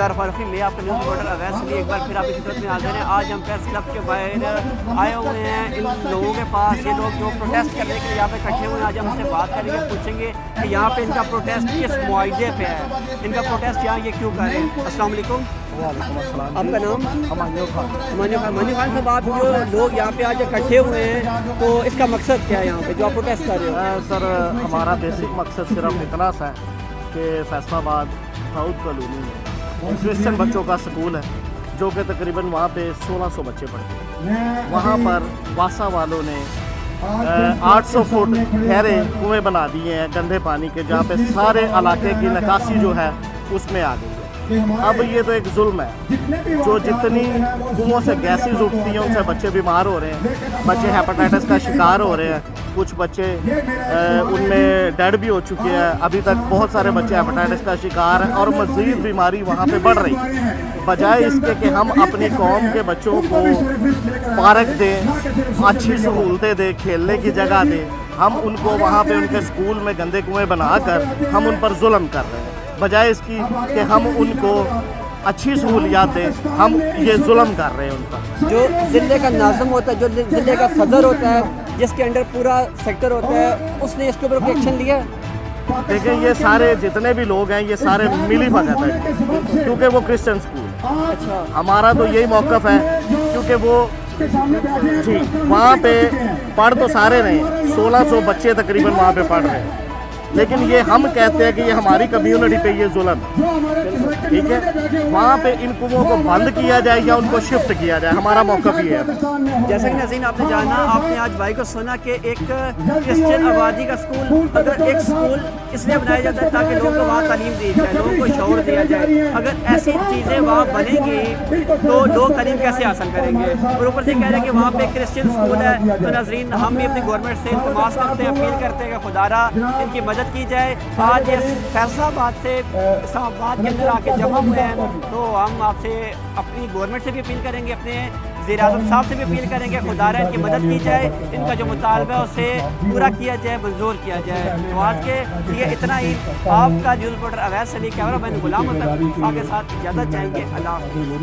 बिस्मिल्लाहिर्रहमानिर्रहीम। मैं आपका न्यूज़ रिपोर्टर अवैस अली एक बार फिर आपकी खिदमत में हाजिर हैं। आज हम प्रेस क्लब के बाहर आए हुए हैं इन लोगों के पास। ये लोग जो प्रोटेस्ट करने के लिए यहाँ पे इकट्ठे हुए हैं, आज हम उनसे बात करेंगे, पूछेंगे कि यहाँ पे इनका प्रोटेस्ट किस मुआवजे पे है, इनका प्रोटेस्ट यहाँ ये क्यों कर रहे हैं। अस्सलाम वालेकुम। आपका नाम? अमान्यो खान साहब, आप जो लोग यहाँ पे आज इकट्ठे हुए हैं तो इसका मकसद क्या है यहाँ पे जो आप प्रोटेस्ट कर रहे हो? सर, हमारा बेसिक मकसद सिर्फ इतना सा है कि फैसलाबाद साउथ कॉलोनी में क्रिश्चियन बच्चों का स्कूल है जो कि तकरीबन वहाँ पे 1600 बच्चे पढ़ते हैं। वहाँ पर वासा वालों ने 800 फुट गहरे कुएँ बना दिए हैं गंदे पानी के, जहाँ पे सारे इलाके की निकासी जो है उसमें आ गई है। अब ये तो एक जुल्म है, जो जितनी कुओं से गैसेज उठती हैं उनसे बच्चे बीमार हो रहे हैं, बच्चे हेपेटाइटिस का शिकार हो रहे हैं, कुछ बच्चे उनमें डेड भी हो चुके हैं। अभी तक बहुत सारे बच्चे हेपेटाइटिस का शिकार हैं और मज़ीद बीमारी वहाँ पे बढ़ रही है। बजाय इसके कि हम अपनी कौम के बच्चों को पार्क दें, अच्छी सहूलतें दें, खेलने की जगह दें, हम उनको वहाँ पे उनके स्कूल में गंदे कुएँ बनाकर हम उन पर जुल्म कर रहे हैं। बजाय इसकी कि हम उनको अच्छी सहूलियात दें, हम ये जुल्म कर रहे हैं उन पर। जो ज़िले का नाज़िम होता है, जो ज़िले का सदर होता है, जिसके अंडर पूरा सेक्टर होता है, उसने इसके ऊपर कोई एक्शन लिया? देखिए, ये सारे जितने भी लोग हैं ये सारे मिली भगत हैं, क्योंकि वो क्रिश्चियन स्कूल। अच्छा, हमारा तो यही मौक़िफ़ है, क्योंकि वो जी वहाँ पे पढ़ तो सारे रहे हैं, 1600 बच्चे तकरीबन वहाँ पे पढ़ रहे हैं, लेकिन ये हम कहते हैं कि ये हमारी कम्युनिटी पे ये जुल्म, ठीक है। वहाँ पे इन कुओं को बंद किया जाए या उनको शिफ्ट किया जाए, हमारा मौक़िफ़ ये है। जैसा कि नाज़रीन आपने जाना, आपने आज भाई को सुना कि एक क्रिश्चियन आबादी का स्कूल, अगर एक स्कूल इसलिए बनाया जाता है ताकि लोगों को वहाँ तालीम दी जाए, लोगों को शऊर दिया जाए। अगर ऐसी चीज़ें वहाँ बनेंगी तो लोग तालीम कैसे हासिल करेंगे? और ऊपर से कह रहे हैं कि वहाँ पे क्रिश्चियन स्कूल है। तो नाज़रीन, हम भी अपनी गवर्नमेंट से इल्तिमास करते हैं, अपील करते हैं कि खुदारा इनकी मदद की जाए। आज ये फैसलाबाद से इस्लामाबाद के अंदर आके जमा हुए हैं, तो हम आपसे अपनी गवर्नमेंट से भी अपील करेंगे, अपने वज़ीर-ए-आज़म साहब से भी अपील करेंगे, खुदारा इनकी मदद की जाए, इनका जो मुतालबा है उसे पूरा किया जाए, मंजूर किया जाए। तो आज के लिए इतना ही। आपका news reporter Awais Ali, camera man Ghulam Ahmad के साथ इजाज़त चाहेंगे। अल्लाह हाफ़िज़।